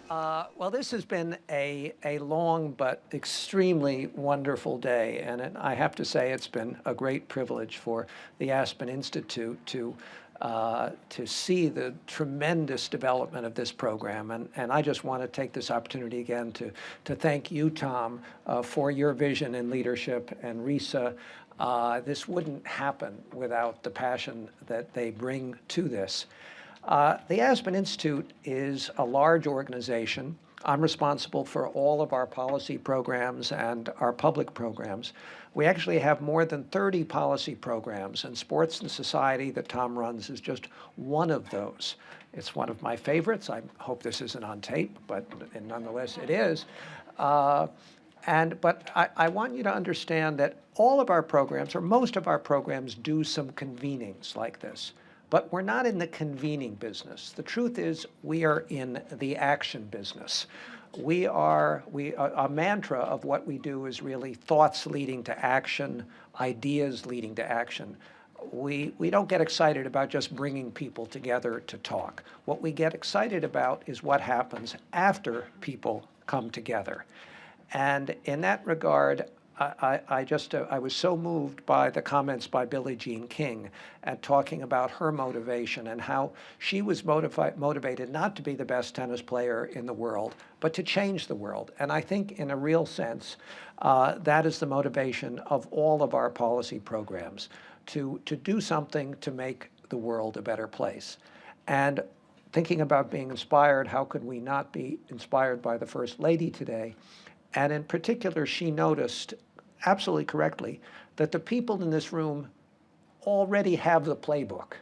Well, this has been a long but extremely wonderful day, and I have to say it's been a great privilege for the Aspen Institute to see the tremendous development of this program. And I just want to take this opportunity again to thank you, Tom, for your vision and leadership, and Risa. This wouldn't happen without the passion that they bring to this. The Aspen Institute is a large organization. I'm responsible for all of our policy programs and our public programs. We actually have more than 30 policy programs, and Sports and Society that Tom runs is just one of those. It's one of my favorites. I hope this isn't on tape, but nonetheless it is. But I want you to understand that all of our programs, or most of our programs, do some convenings like this. But we're not in the convening business. The truth is, we are in the action business. A mantra of what we do is really thoughts leading to action, ideas leading to action. We don't get excited about just bringing people together to talk. What we get excited about is what happens after people come together. And in that regard, I was so moved by the comments by Billie Jean King at talking about her motivation and how she was motivated not to be the best tennis player in the world, but to change the world. And I think in a real sense, that is the motivation of all of our policy programs, to do something to make the world a better place. And thinking about being inspired, how could we not be inspired by the First Lady today? And in particular, she noticed, absolutely correctly, that the people in this room already have the playbook.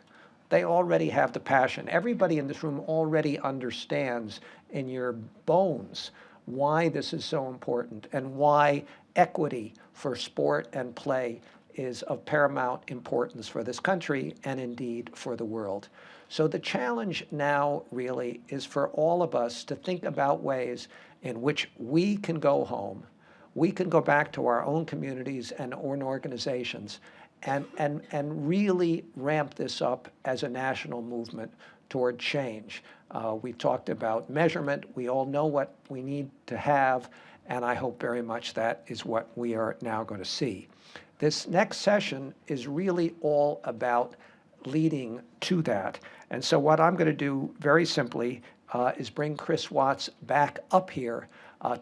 They already have the passion. Everybody in this room already understands in your bones why this is so important and why equity for sport and play is of paramount importance for this country and indeed for the world. So the challenge now really is for all of us to think about ways in which we can go home, we can go back to our own communities and own organizations and really ramp this up as a national movement toward change. We talked about measurement. We all know what we need to have, and I hope very much that is what we are now going to see. This next session is really all about leading to that. And so what I'm going to do very simply is bring Chris Watts back up here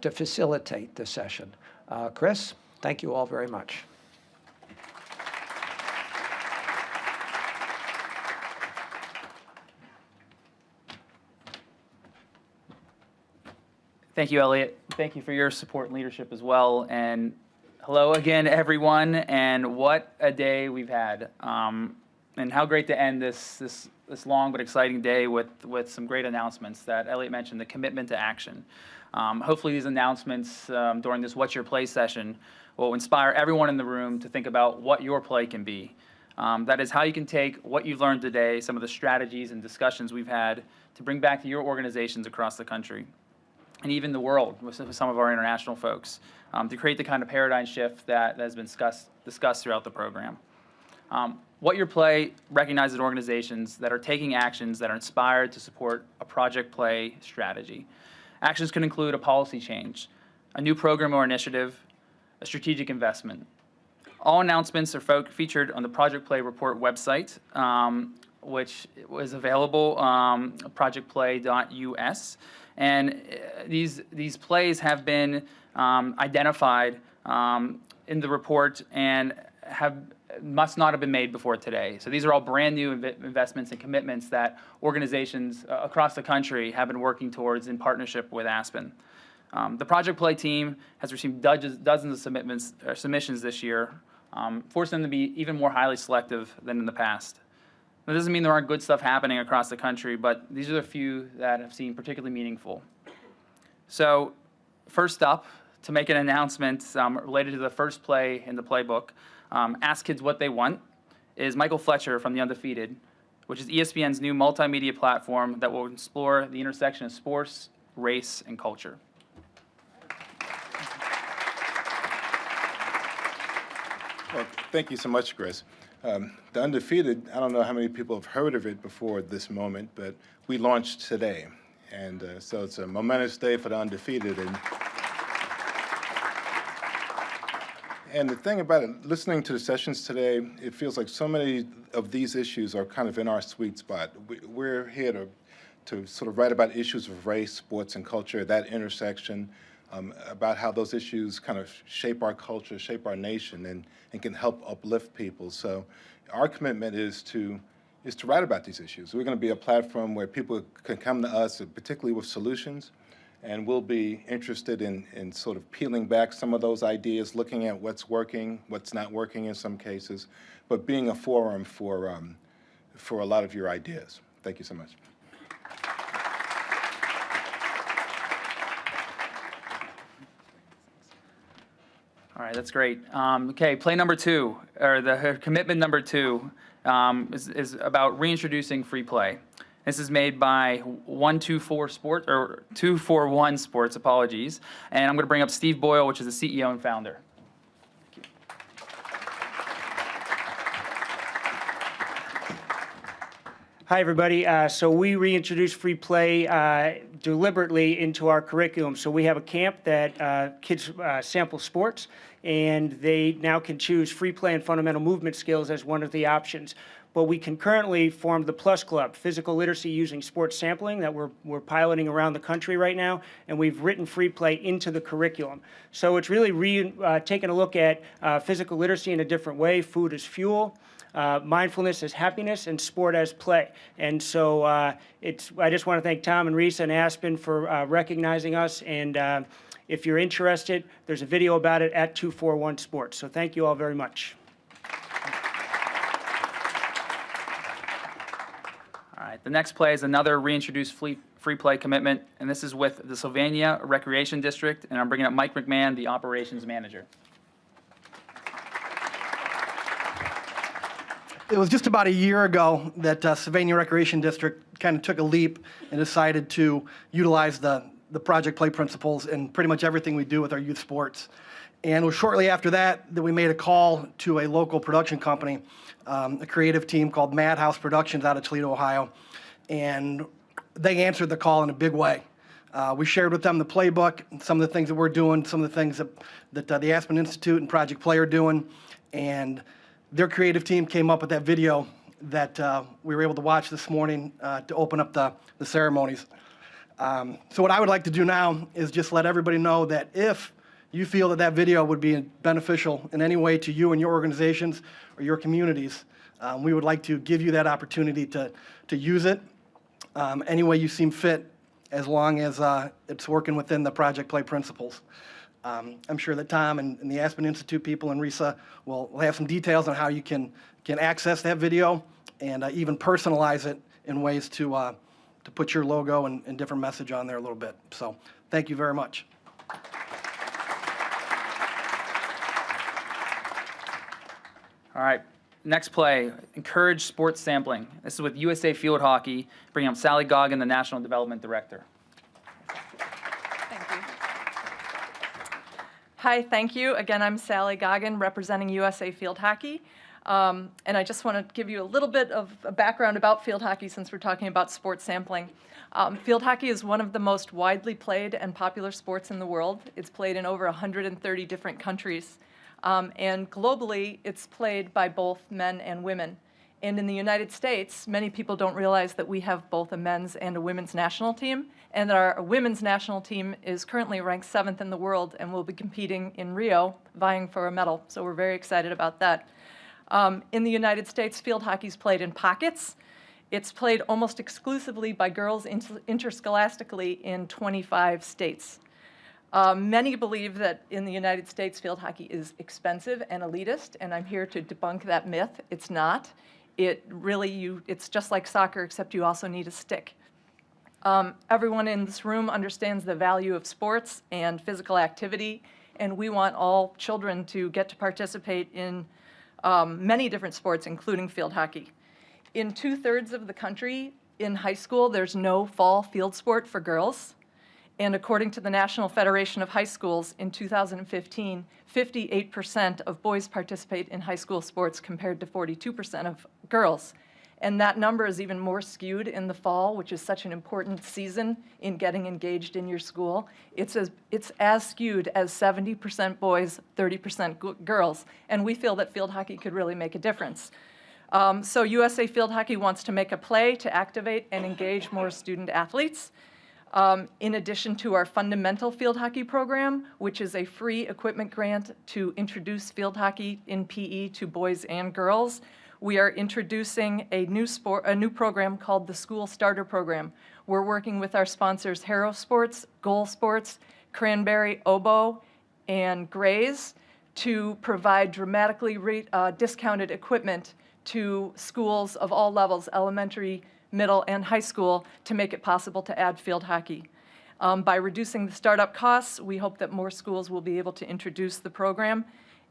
to facilitate this session. Chris, thank you all very much. Thank you, Elliot. Thank you for your support and leadership as well. And hello again, everyone. And what a day we've had. And how great to end this long but exciting day with some great announcements that Elliot mentioned, the commitment to action. Hopefully these announcements during this What's Your Play session will inspire everyone in the room to think about what your play can be. That is how you can take what you've learned today, some of the strategies and discussions we've had, to bring back to your organizations across the country and even the world with some of our international folks, to create the kind of paradigm shift that has been discussed throughout the program. What Your Play recognizes organizations that are taking actions that are inspired to support a project play strategy. Actions can include a policy change, a new program or initiative, a strategic investment. All announcements are featured on the Project Play Report website, which is available, projectplay.us. And these plays have been identified in the report and must not have been made before today. So these are all brand new investments and commitments that organizations across the country have been working towards in partnership with Aspen. The Project Play team has received dozens of submissions this year, forcing them to be even more highly selective than in the past. That doesn't mean there aren't good stuff happening across the country, but these are the few that have seemed particularly meaningful. So first up, to make an announcement related to the first play in the playbook, Ask Kids What They Want, is Michael Fletcher from the Undefeated, which is ESPN's new multimedia platform that will explore the intersection of sports, race, and culture. Well, thank you so much, Chris. The Undefeated, I don't know how many people have heard of it before this moment, but we launched today. And so it's a momentous day for the Undefeated. And the thing about it, listening to the sessions today, it feels like so many of these issues are kind of in our sweet spot. We're here to sort of write about issues of race, sports, and culture, that intersection, about how those issues kind of shape our culture, shape our nation, and can help uplift people. So our commitment is to write about these issues. We're going to be a platform where people can come to us, particularly with solutions, and we'll be interested in sort of peeling back some of those ideas, looking at what's working, what's not working in some cases, but being a forum for a lot of your ideas. Thank you so much. All right, that's great. Okay, play number two, or the commitment number two, is about reintroducing free play. This is made by 241 Sports, apologies. And I'm going to bring up Steve Boyle, which is the CEO and founder. Thank you. Hi, everybody. So we reintroduced free play deliberately into our curriculum. So we have a camp that kids sample sports, and they now can choose free play and fundamental movement skills as one of the options. But we concurrently formed the Plus Club, physical literacy using sports sampling, that we're piloting around the country right now, and we've written free play into the curriculum. So it's really taking a look at physical literacy in a different way, food as fuel, mindfulness as happiness, and sport as play. And so I just want to thank Tom and Risa and Aspen for recognizing us, and if you're interested, there's a video about it at 241 Sports. So thank you all very much. All right, the next play is another reintroduced free play commitment, and this is with the Sylvania Recreation District, and I'm bringing up Mike McMahon, the operations manager. It was just about a year ago that Sylvania Recreation District kind of took a leap and decided to utilize the project play principles in pretty much everything we do with our youth sports. And it was shortly after that we made a call to a local production company, a creative team called Madhouse Productions out of Toledo, Ohio, and they answered the call in a big way. We shared with them the playbook, some of the things that we're doing, some of the things that the Aspen Institute and Project Play are doing, and their creative team came up with that video that we were able to watch this morning to open up the ceremonies. So what I would like to do now is just let everybody know that if you feel that that video would be beneficial in any way to you and your organizations or your communities, we would like to give you that opportunity to use it any way you seem fit, as long as it's working within the project play principles. I'm sure that Tom and the Aspen Institute people and Risa will have some details on how you can access that video and even personalize it in ways to put your logo and different message on there a little bit. So thank you very much. All right, next play, encourage sports sampling. This is with USA Field Hockey, bringing up Sally Goggin, the National Development Director. Thank you. Hi, thank you. Again, I'm Sally Goggin, representing USA Field Hockey. And I just want to give you a little bit of a background about field hockey since we're talking about sports sampling. Field hockey is one of the most widely played and popular sports in the world. It's played in over 130 different countries. And globally, it's played by both men and women. And in the United States, many people don't realize that we have both a men's and a women's national team, and that our women's national team is currently ranked 7th in the world and will be competing in Rio, vying for a medal. So we're very excited about that. In the United States, field hockey is played in pockets. It's played almost exclusively by girls interscholastically in 25 states. Many believe that in the United States, field hockey is expensive and elitist, and I'm here to debunk that myth. It's not. It's just like soccer, except you also need a stick. Everyone in this room understands the value of sports and physical activity, and we want all children to get to participate in many different sports, including field hockey. In 2/3 of the country, in high school, there's no fall field sport for girls. And according to the National Federation of High Schools, in 2015, 58% of boys participate in high school sports compared to 42% of girls. And that number is even more skewed in the fall, which is such an important season in getting engaged in your school. It's as skewed as 70% boys, 30% girls. And we feel that field hockey could really make a difference. So USA Field Hockey wants to make a play to activate and engage more student athletes. In addition to our fundamental field hockey program, which is a free equipment grant to introduce field hockey in PE to boys and girls, we are introducing a new program called the School Starter Program. We're working with our sponsors Harrow Sports, Goal Sports, Cranberry, Oboe, and Grays to provide dramatically discounted equipment to schools of all levels, elementary, middle, and high school, to make it possible to add field hockey. By reducing the startup costs, we hope that more schools will be able to introduce the program,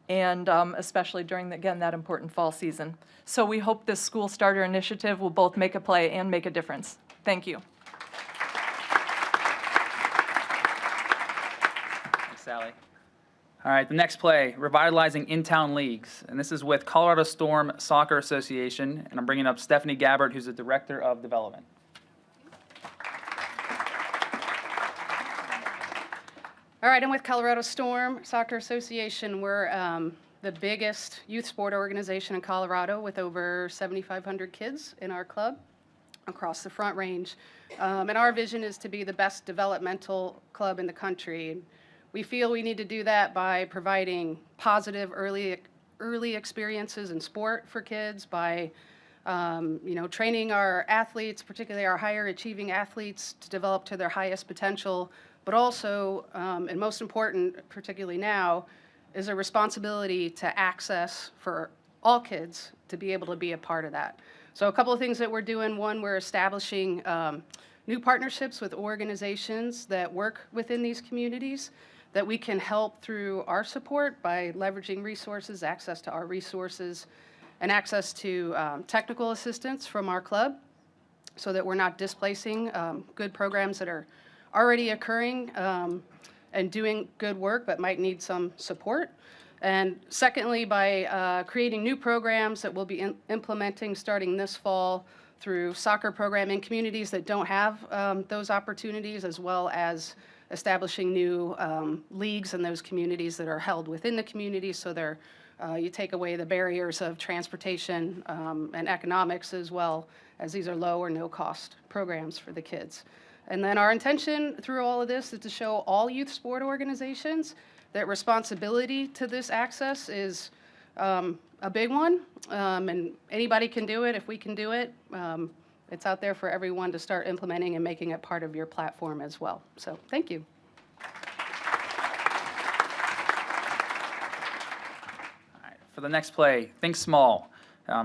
and especially during, again, that important fall season. So we hope this School Starter Initiative will both make a play and make a difference. Thank you. Thanks, Sally. All right, the next play, Revitalizing In-Town Leagues. And this is with Colorado Storm Soccer Association. And I'm bringing up Stephanie Gabbard, who's the Director of Development. All right, I'm with Colorado Storm Soccer Association. We're the biggest youth sport organization in Colorado with over 7,500 kids in our club across the Front Range. And our vision is to be the best developmental club in the country. We feel we need to do that by providing positive early experiences in sport for kids, by training our athletes, particularly our higher achieving athletes, to develop to their highest potential. But also, and most important, particularly now, is a responsibility to access for all kids to be able to be a part of that. So a couple of things that we're doing. One, we're establishing new partnerships with organizations that work within these communities that we can help through our support by leveraging resources, access to our resources, and access to technical assistance from our club, so that we're not displacing good programs that are already occurring and doing good work but might need some support. And secondly, by creating new programs that we'll be implementing starting this fall through soccer programming communities that don't have those opportunities, as well as establishing new leagues in those communities that are held within the community, so they're you take away the barriers of transportation and economics, as well as these are low or no cost programs for the kids. And then our intention through all of this is to show all youth sport organizations that responsibility to this access is a big one, and anybody can do it if we can do it. It's out there for everyone to start implementing and making it part of your platform as well. So thank you. All right, for the next play, Think Small.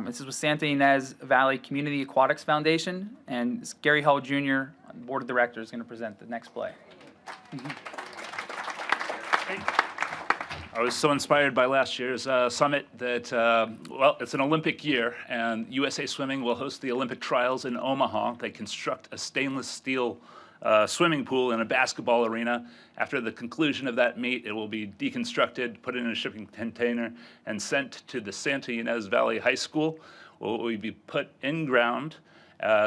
This is with Santa Ynez Valley Community Aquatics Foundation, and Gary Hull Jr., Board of Directors, is going to present the next play. I was so inspired by last year's summit that, well, it's an Olympic year, and USA Swimming will host the Olympic trials in Omaha. They construct a stainless steel swimming pool in a basketball arena. After the conclusion of that meet, it will be deconstructed, put in a shipping container, and sent to the Santa Ynez Valley High School, where it will be put in ground.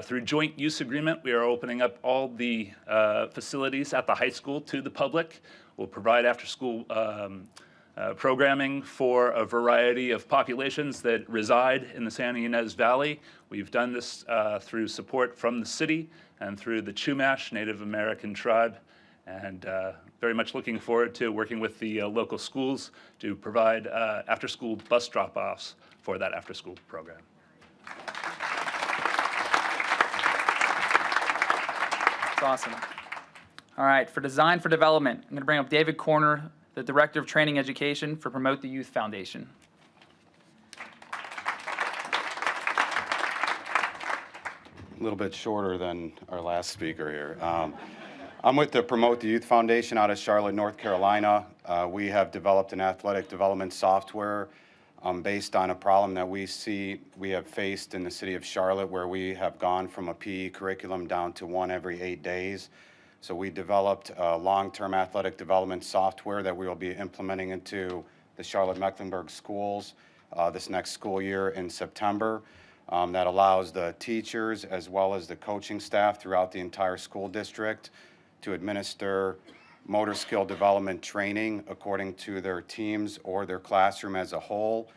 Through joint use agreement, we are opening up all the facilities at the high school to the public. We'll provide after-school programming for a variety of populations that reside in the Santa Ynez Valley. We've done this through support from the city and through the Chumash Native American tribe, and very much looking forward to working with the local schools to provide after-school bus drop-offs for that after-school program. That's awesome. All right, for Design for Development, I'm going to bring up David Corner, the Director of Training Education for Promote the Youth Foundation. A little bit shorter than our last speaker here. I'm with the Promote the Youth Foundation out of Charlotte, North Carolina. We have developed an athletic development software based on a problem that we have faced in the city of Charlotte, where we have gone from a PE curriculum down to one every 8 days. So we developed a long-term athletic development software that we will be implementing into the Charlotte-Mecklenburg schools this next school year in September. that allows the teachers as well as the coaching staff throughout the entire school district to administer motor skill development training according to their teams or their classroom as a whole,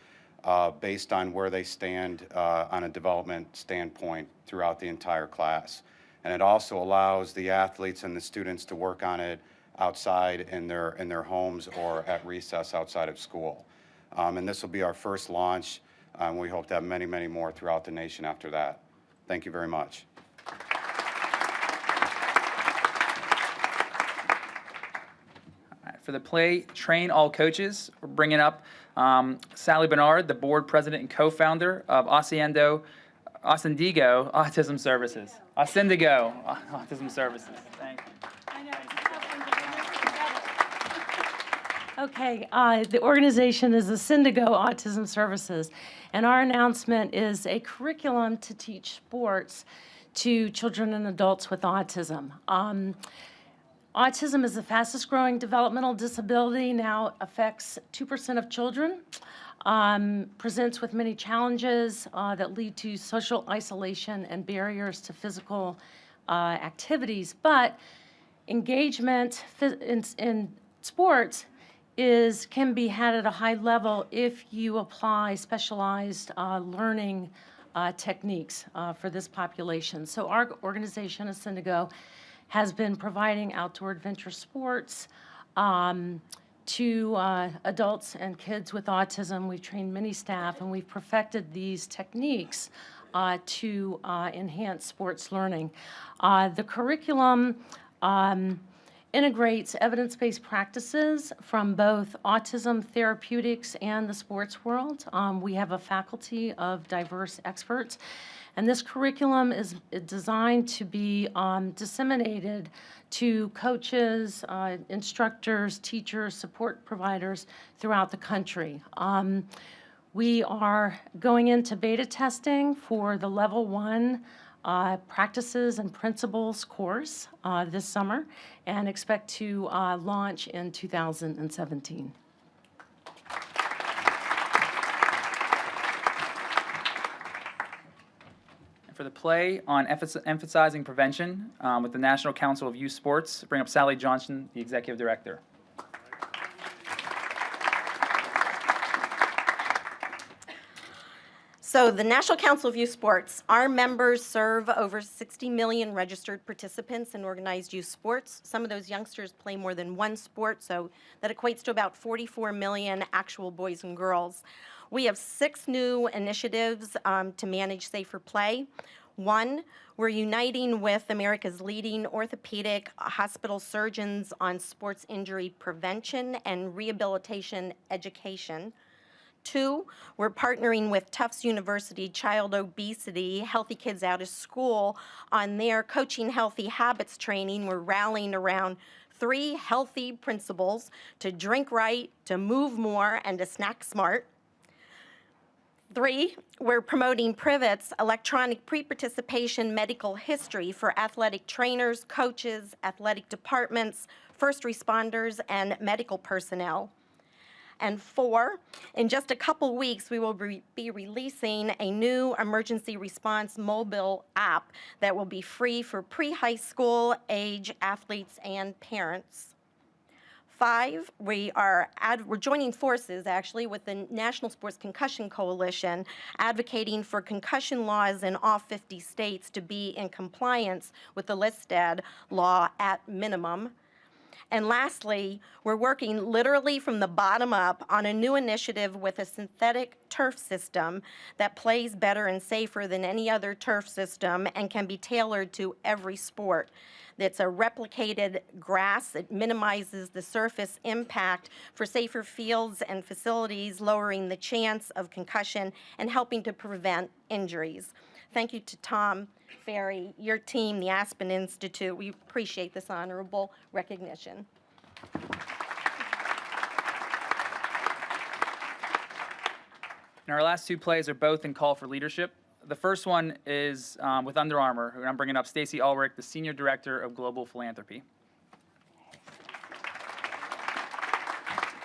based on where they stand on a development standpoint throughout the entire class. And it also allows the athletes and the students to work on it outside in their homes or at recess outside of school. And this will be our first launch. We hope to have many, many more throughout the nation after that. Thank you very much. For the play Train All Coaches, we're bringing up Sally Bernard, the board president and co-founder of Ascendigo Autism Services. Ascendigo Autism Services. Thank you. Okay, the organization is Ascendigo Autism Services, and our announcement is a curriculum to teach sports to children and adults with autism. Autism is the fastest growing developmental disability, now affects 2% of children, presents with many challenges that lead to social isolation and barriers to physical activities, but engagement in sports can be had at a high level if you apply specialized learning techniques for this population. So our organization, Ascendigo, has been providing outdoor adventure sports to adults and kids with autism. We've trained many staff, and we've perfected these techniques to enhance sports learning. The curriculum integrates evidence-based practices from both autism therapeutics and the sports world. We have a faculty of diverse experts, and this curriculum is designed to be disseminated to coaches, instructors, teachers, support providers throughout the country. We are going into beta testing for the Level 1 Practices and Principles course this summer, and expect to launch in 2017. For the play on emphasizing prevention with the National Council of Youth Sports, bring up Sally Johnson, the executive director. So the National Council of Youth Sports, our members serve over 60 million registered participants in organized youth sports. Some of those youngsters play more than one sport, so that equates to about 44 million actual boys and girls. We have 6 new initiatives to manage safer play. One, we're uniting with America's leading orthopedic hospital surgeons on sports injury prevention and rehabilitation education. 2, we're partnering with Tufts University Child Obesity, Healthy Kids Out of School on their Coaching Healthy Habits training. We're rallying around 3 healthy principles: to drink right, to move more, and to snack smart. 3, we're promoting Privet's electronic pre-participation medical history for athletic trainers, coaches, athletic departments, first responders, and medical personnel. And 4, in just a couple weeks, we will be releasing a new emergency response mobile app that will be free for pre-high school age athletes and parents. 5, we're joining forces, actually, with the National Sports Concussion Coalition, advocating for concussion laws in all 50 states to be in compliance with the Listad law at minimum. And lastly, we're working literally from the bottom up on a new initiative with a synthetic turf system that plays better and safer than any other turf system and can be tailored to every sport. It's a replicated grass. It minimizes the surface impact for safer fields and facilities, lowering the chance of concussion and helping to prevent injuries. Thank you to Tom Ferry, your team, the Aspen Institute. We appreciate this honorable recognition. And our last 2 plays are both in Call for Leadership. The first one is with Under Armour, and I'm bringing up Stacey Ulrich, the Senior Director of Global Philanthropy.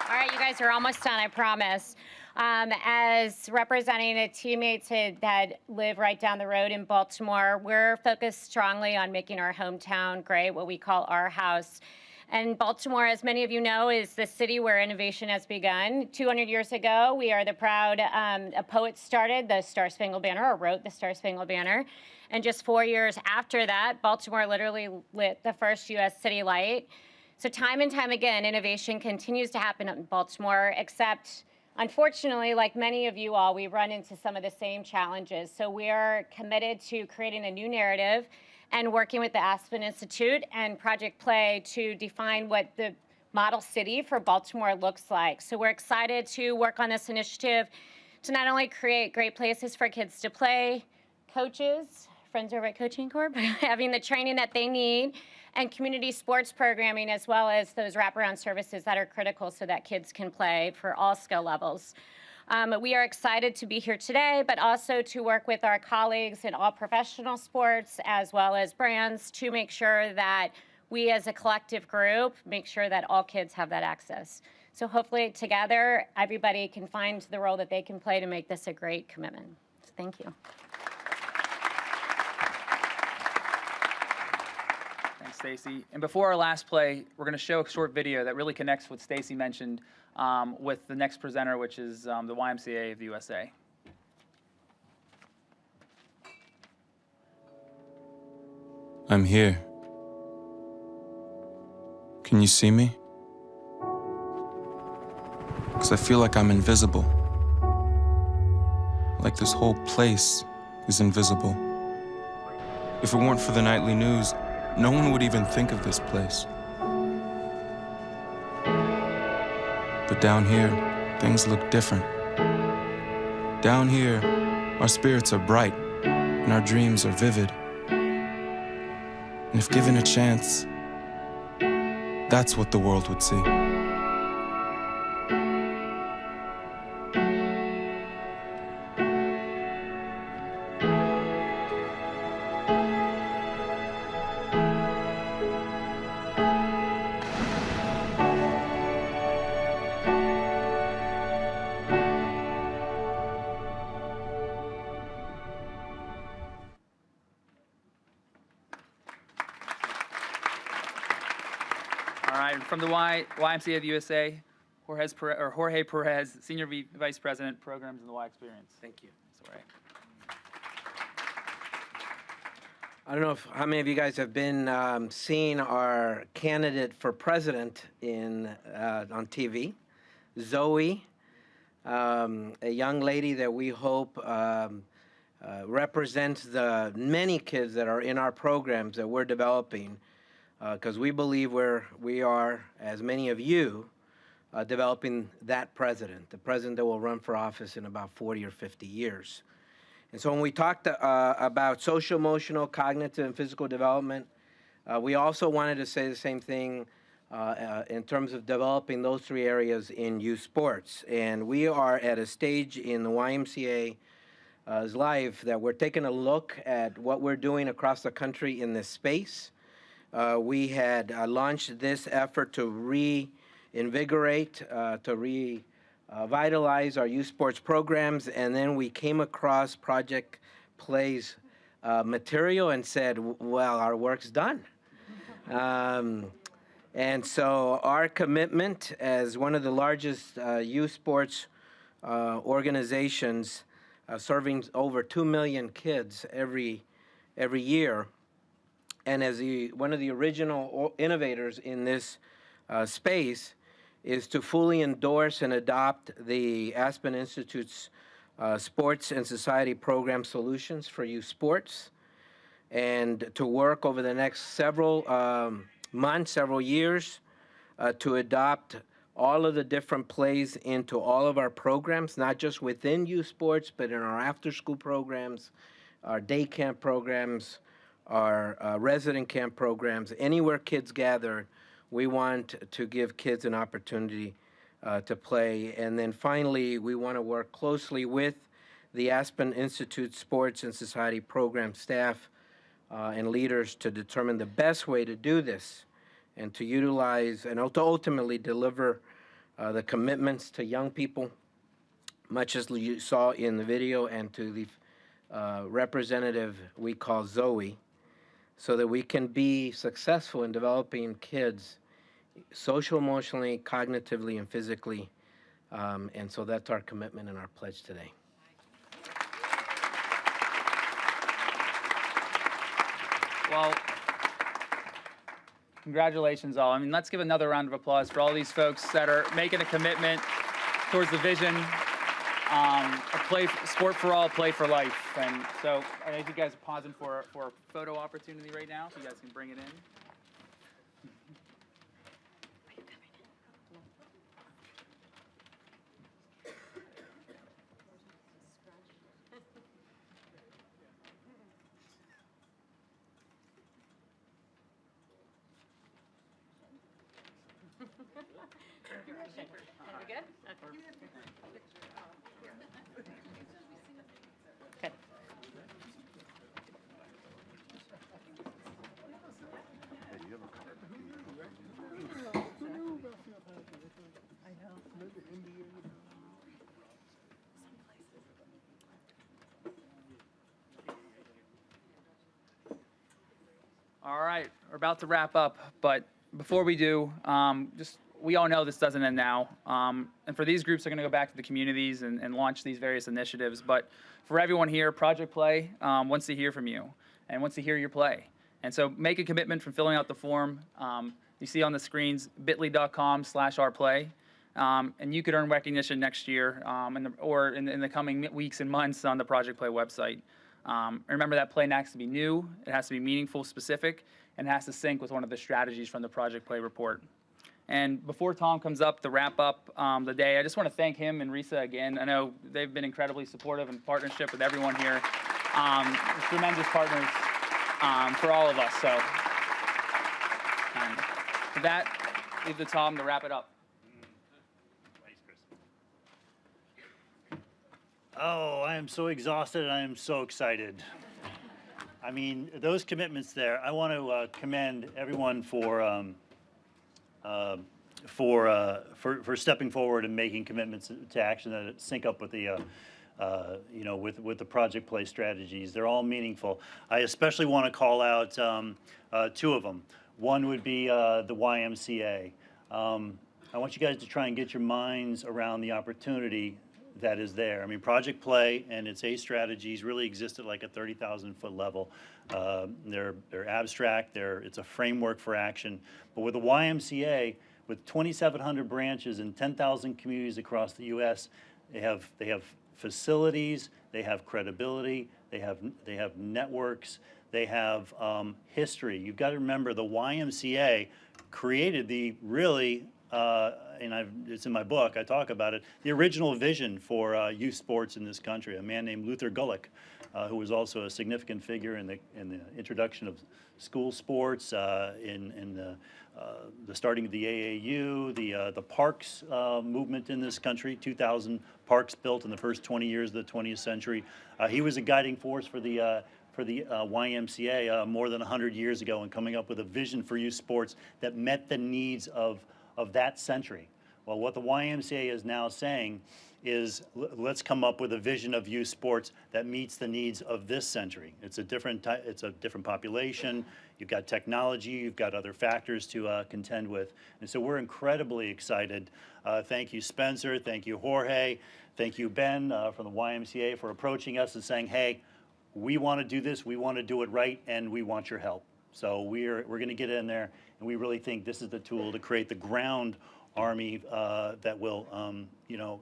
All right, you guys are almost done, I promise. As representing the teammates that live right down the road in Baltimore, we're focused strongly on making our hometown great, what we call our house. And Baltimore, as many of you know, is the city where innovation has begun. 200 years ago, we are the proud, a poet started the Star Spangled Banner, or wrote the Star Spangled Banner. And just 4 years after that, Baltimore literally lit the first U.S. city light. So time and time again, innovation continues to happen in Baltimore, except unfortunately, like many of you all, we run into some of the same challenges. So we are committed to creating a new narrative and working with the Aspen Institute and Project Play to define what the model city for Baltimore looks like. So we're excited to work on this initiative to not only create great places for kids to play, coaches, friends over at Coaching Corp, having the training that they need, and community sports programming, as well as those wraparound services that are critical so that kids can play for all skill levels. We are excited to be here today, but also to work with our colleagues in all professional sports, as well as brands, to make sure that we as a collective group make sure that all kids have that access. So hopefully together, everybody can find the role that they can play to make this a great commitment. So thank you. Thanks, Stacy. And before our last play, we're going to show a short video that really connects what Stacy mentioned with the next presenter, which is the YMCA of the USA. I'm here. Can you see me? Because I feel like I'm invisible. Like this whole place is invisible. If it weren't for the nightly news, no one would even think of this place. But down here, things look different. Down here, our spirits are bright and our dreams are vivid. And if given a chance, that's what the world would see. All right, from the YMCA of the USA, Jorge Perez, Senior Vice President, Programs in the Y Experience. Thank you. That's all right. I don't know how many of you guys have been seeing our candidate for president on TV, Zoe, a young lady that we hope represents the many kids that are in our programs that we're developing, because we believe we are, as many of you, developing that president, the president that will run for office in about 40 or 50 years. And so when we talked about social, emotional, cognitive, and physical development, we also wanted to say the same thing in terms of developing those three areas in youth sports. And we are at a stage in the YMCA's life that we're taking a look at what we're doing across the country in this space. We had launched this effort to reinvigorate, to revitalize our youth sports programs, and then we came across Project Play's material and said, well, our work's done. And so our commitment as one of the largest youth sports organizations serving over 2 million kids every year, and as one of the original innovators in this space, is to fully endorse and adopt the Aspen Institute's Sports and Society Program Solutions for Youth Sports, and to work over the next several months, several years, to adopt all of the different plays into all of our programs, not just within youth sports, but in our after-school programs, our day camp programs, our resident camp programs. Anywhere kids gather, we want to give kids an opportunity to play. And then finally, we want to work closely with the Aspen Institute Sports and Society Program staff and leaders to determine the best way to do this and to utilize and to ultimately deliver the commitments to young people much as you saw in the video, and to the representative we call Zoe, so that we can be successful in developing kids social, emotionally, cognitively, and physically. And so that's our commitment and our pledge today. Well, congratulations all. I mean, let's give another round of applause for all these folks that are making a commitment towards the vision, sport for all, play for life. And so I think you guys are pausing for a photo opportunity right now, so you guys can bring it in. All right, we're about to wrap up, but before we do, we all know this doesn't end now. And for these groups, they're going to go back to the communities and launch these various initiatives. But for everyone here, Project Play wants to hear from you and wants to hear your play. And so make a commitment from filling out the form. You see on the screens, bit.ly.com/ourplay. And you could earn recognition next year or in the coming weeks and months on the Project Play website. Remember that play has to be new, it has to be meaningful, specific, and it has to sync with one of the strategies from the Project Play report. And before Tom comes up to wrap up the day, I just want to thank him and Risa again. I know they've been incredibly supportive in partnership with everyone here. Tremendous partners for all of us. So with that, leave the Tom to wrap it up. Oh, I am so exhausted and I am so excited. I mean, those commitments there, I want to commend everyone for stepping forward and making commitments to action that sync up with the with the Project Play strategies. They're all meaningful. I especially want to call out two of them. One would be the YMCA. I want you guys to try and get your minds around the opportunity that is there. I mean, Project Play and its ACE strategies really exist at like a 30,000-foot level. They're abstract. It's a framework for action. But with the YMCA, with 2,700 branches and 10,000 communities across the U.S., they have facilities, they have credibility, they have networks, they have history. You've got to remember the YMCA created the really it's in my book, I talk about it, the original vision for youth sports in this country. A man named Luther Gulick, who was also a significant figure in the introduction of school sports, in the starting of the AAU, the parks movement in this country, 2,000 parks built in the first 20 years of the 20th century. He was a guiding force for the YMCA more than 100 years ago in coming up with a vision for youth sports that met the needs of that century. Well, what the YMCA is now saying is let's come up with a vision of youth sports that meets the needs of this century. It's a different population. You've got technology. You've got other factors to contend with. And so we're incredibly excited. Thank you, Spencer. Thank you, Jorge. Thank you, Ben, from the YMCA for approaching us and saying, hey, we want to do this. We want to do it right, and we want your help. So we're going to get in there, and we really think this is the tool to create the ground army that will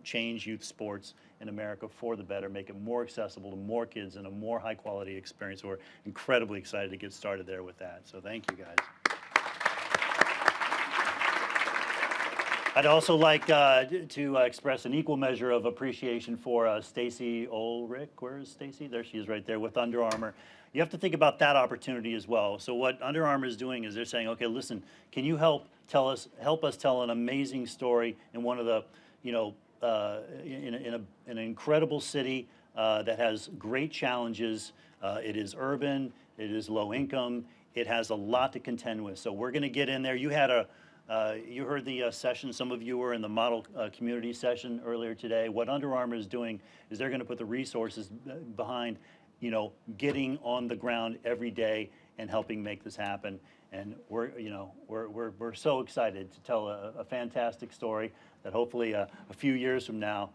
change youth sports in America for the better, make it more accessible to more kids and a more high quality experience. So we're incredibly excited to get started there with that. So thank you, guys. I'd also like to express an equal measure of appreciation for Stacy Ulrich. Where is Stacy? There she is right there with Under Armour. You have to think about that opportunity as well. So what Under Armour is doing is they're saying, okay, listen, can you help us tell an amazing story in one of the, in an incredible city that has great challenges. It is urban, it is low income, it has a lot to contend with. So we're going to get in there. You had You heard the session. Some of you were in the model community session earlier today. What Under Armour is doing is they're going to put the resources behind, getting on the ground every day and helping make this happen. And we're so excited to tell a fantastic story that hopefully a few years from now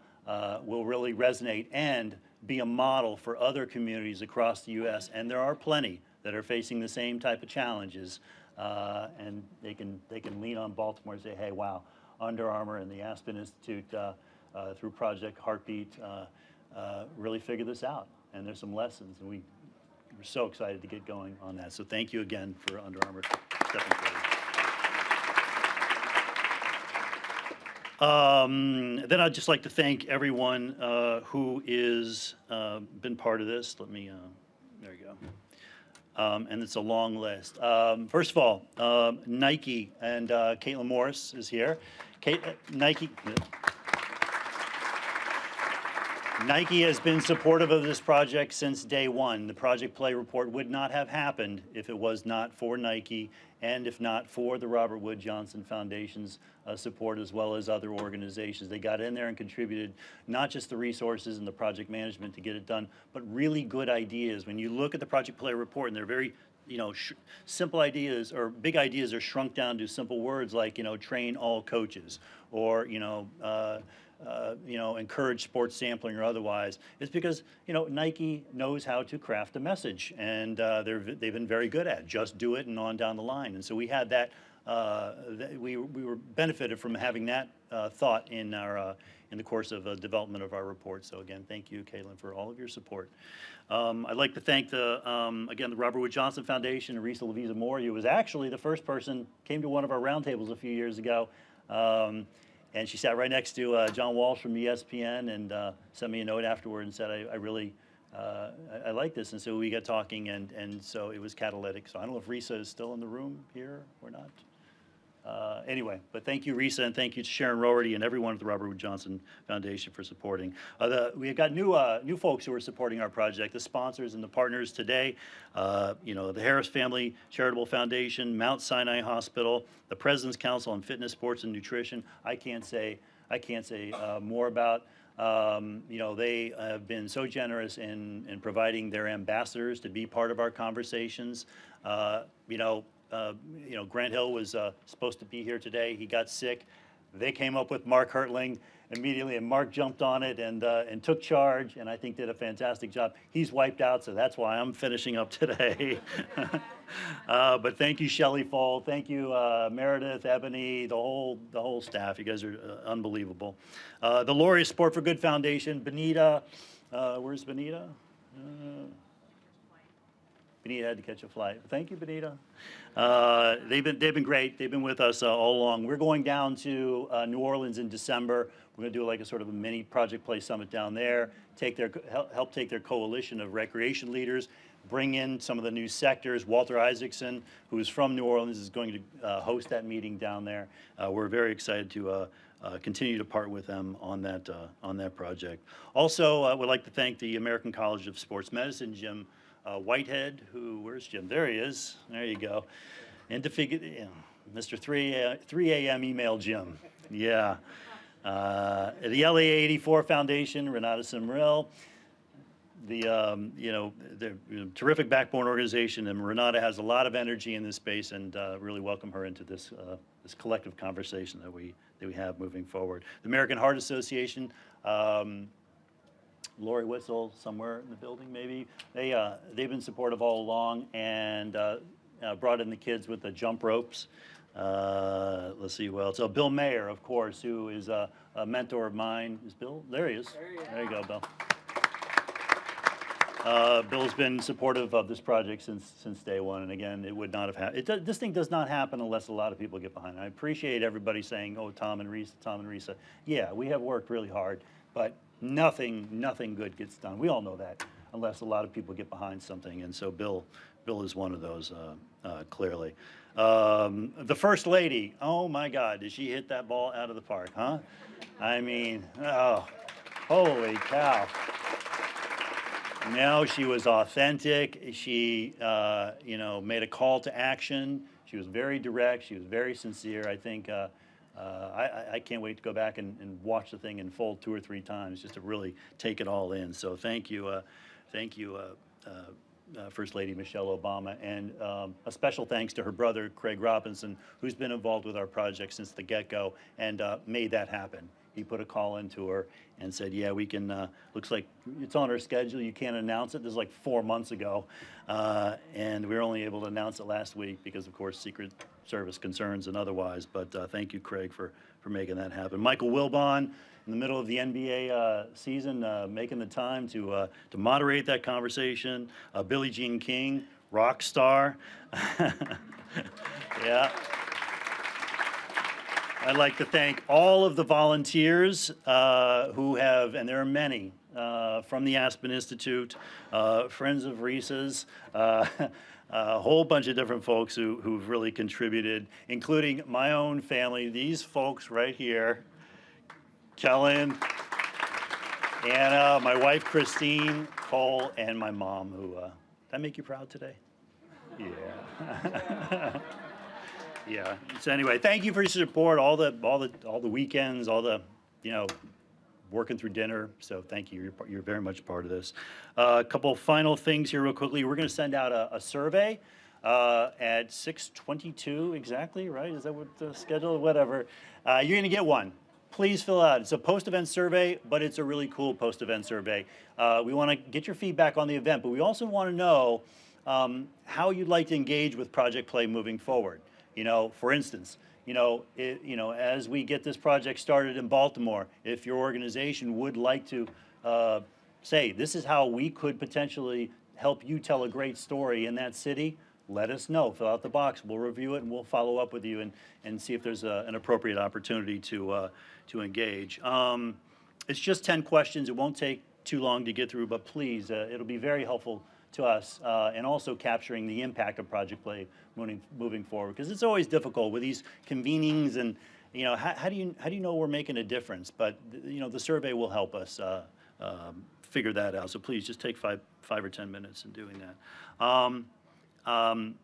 will really resonate and be a model for other communities across the U.S. And there are plenty that are facing the same type of challenges. And they can lean on Baltimore and say, hey, wow, Under Armour and the Aspen Institute through Project Heartbeat really figured this out. And there's some lessons, and we're so excited to get going on that. So thank you again for Under Armour stepping forward. Then I'd just like to thank everyone who is been part of this. Let me, there you go. And it's a long list. First of all, Nike and Caitlin Morris is here. Nike has been supportive of this project since day one. The Project Play report would not have happened if it was not for Nike and if not for the Robert Wood Johnson Foundation's support, as well as other organizations. They got in there and contributed not just the resources and the project management to get it done, but really good ideas. When you look at the Project Play report, and they're very simple ideas, or big ideas are shrunk down to simple words like, train all coaches, or, encourage sports sampling or otherwise. It's because, Nike knows how to craft a message, and they've been very good at it. Just do it and on down the line. And so we had that, we were benefited from having that thought in the course of development of our report. So again, thank you, Caitlin, for all of your support. I'd like to thank the Robert Wood Johnson Foundation and Risa Lavisa Moore. You was actually the first person, came to one of our roundtables a few years ago. And she sat right next to John Walsh from ESPN and sent me a note afterward and said, I really, I like this. And so we got talking, and so it was catalytic. So I don't know if Risa is still in the room here or not. Anyway, but thank you, Risa, and thank you to Sharon Roherty and everyone at the Robert Wood Johnson Foundation for supporting. We've got new folks who are supporting our project, the sponsors and the partners today. The Harris Family Charitable Foundation, Mount Sinai Hospital, the President's Council on Fitness, Sports, and Nutrition. I can't say more about. They have been so generous in providing their ambassadors to be part of our conversations. Grant Hill was supposed to be here today. He got sick. They came up with Mark Hertling immediately, and Mark jumped on it and took charge, and I think did a fantastic job. He's wiped out, so that's why I'm finishing up today. But thank you, Shelley Fall. Thank you, Meredith, Ebony, the whole staff. You guys are unbelievable. The Laureate Sport for Good Foundation, Benita. Where's Benita? Benita had to catch a flight. Thank you, Benita. They've been great. They've been with us all along. We're going down to New Orleans in December. We're going to do like a sort of a mini Project Play Summit down there. Help take their coalition of recreation leaders, bring in some of the new sectors. Walter Isaacson, who is from New Orleans, is going to host that meeting down there. We're very excited to continue to partner with them on that project. Also, I would like to thank the American College of Sports Medicine, Jim Whitehead, where's Jim? There he is. There you go. And Mr. 3 a.m. email Jim. Yeah. The LA 84 Foundation, Renata Simril, the terrific backbone organization, and Renata has a lot of energy in this space, and really welcome her into this collective conversation that we have moving forward. The American Heart Association. Lori Witzel, somewhere in the building, maybe. They've been supportive all along and brought in the kids with the jump ropes. Let's see who else. So Bill Mayer, of course, who is a mentor of mine. Is Bill? There he is. There you go, Bill. Bill's been supportive of this project since day one, and again, it would not have happened. This thing does not happen unless a lot of people get behind it. I appreciate everybody saying, "Oh, Tom and Risa." Yeah, we have worked really hard, but nothing good gets done. We all know that unless a lot of people get behind something, and so Bill is one of those clearly. The First Lady, oh my God, did she hit that ball out of the park, huh? I mean, oh, holy cow. No, she was authentic. She, made a call to action. She was very direct. She was very sincere. I think I can't wait to go back and watch the thing in full 2 or 3 times just to really take it all in. So thank you, First Lady Michelle Obama, and a special thanks to her brother Craig Robinson, who's been involved with our project since the get-go and made that happen. He put a call into her and said, yeah, we can, looks like it's on our schedule, you can't announce it. This is like 4 months ago, and we were only able to announce it last week because, of course, Secret Service concerns and otherwise, but thank you, Craig, for making that happen. Michael Wilbon, in the middle of the NBA season, making the time to moderate that conversation. Billie Jean King, rock star. Yeah. I'd like to thank all of the volunteers who have, and there are many, from the Aspen Institute, Friends of Reese's, a whole bunch of different folks who've really contributed, including my own family, these folks right here, Kellen, Anna, my wife Christine, Cole, and my mom, who, did I make you proud today? Yeah. Yeah. So anyway, thank you for your support, all the weekends, all the, working through dinner. So thank you. You're very much part of this. A couple final things here real quickly. We're going to send out a survey at 6:22 exactly, right? Is that what the schedule? Whatever. You're going to get one. Please fill out. It's a post-event survey, but it's a really cool post-event survey. We want to get your feedback on the event, but we also want to know how you'd like to engage with Project Play moving forward. For instance, as we get this project started in Baltimore, if your organization would like to say, this is how we could potentially help you tell a great story in that city, let us know. Fill out the box. We'll review it and we'll follow up with you and see if there's an appropriate opportunity to engage. It's just 10 questions. It won't take too long to get through, but please, it'll be very helpful to us, and also capturing the impact of Project Play moving forward, because it's always difficult with these convenings, and how do you know we're making a difference? But the survey will help us figure that out. So please just take five or 10 minutes in doing that. And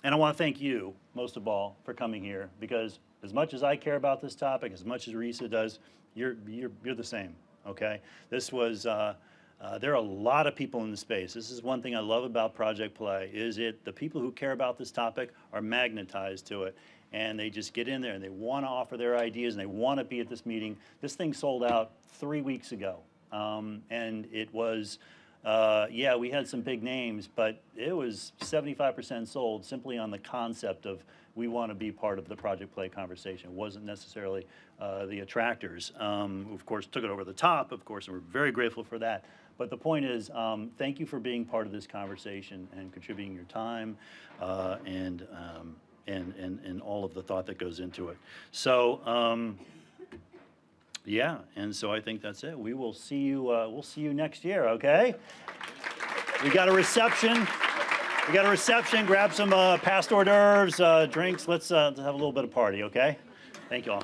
I want to thank you most of all for coming here, because as much as I care about this topic, as much as Risa does, you're the same. Okay, this was. There are a lot of people in the space. This is one thing I love about Project Play, is the people who care about this topic are magnetized to it, and they just get in there and they want to offer their ideas and they want to be at this meeting. This thing sold out 3 weeks ago, and it was, we had some big names, but it was 75% sold simply on the concept of we want to be part of the Project Play conversation. It wasn't necessarily the attractors, who of course took it over the top, of course, and we're very grateful for that. But the point is, thank you for being part of this conversation and contributing your time and all of the thought that goes into it. So, and so I think that's it. We will see you. We'll see you next year. Okay. We got a reception. Grab some past hors d'oeuvres, drinks. Let's have a little bit of party. Okay. Thank you all.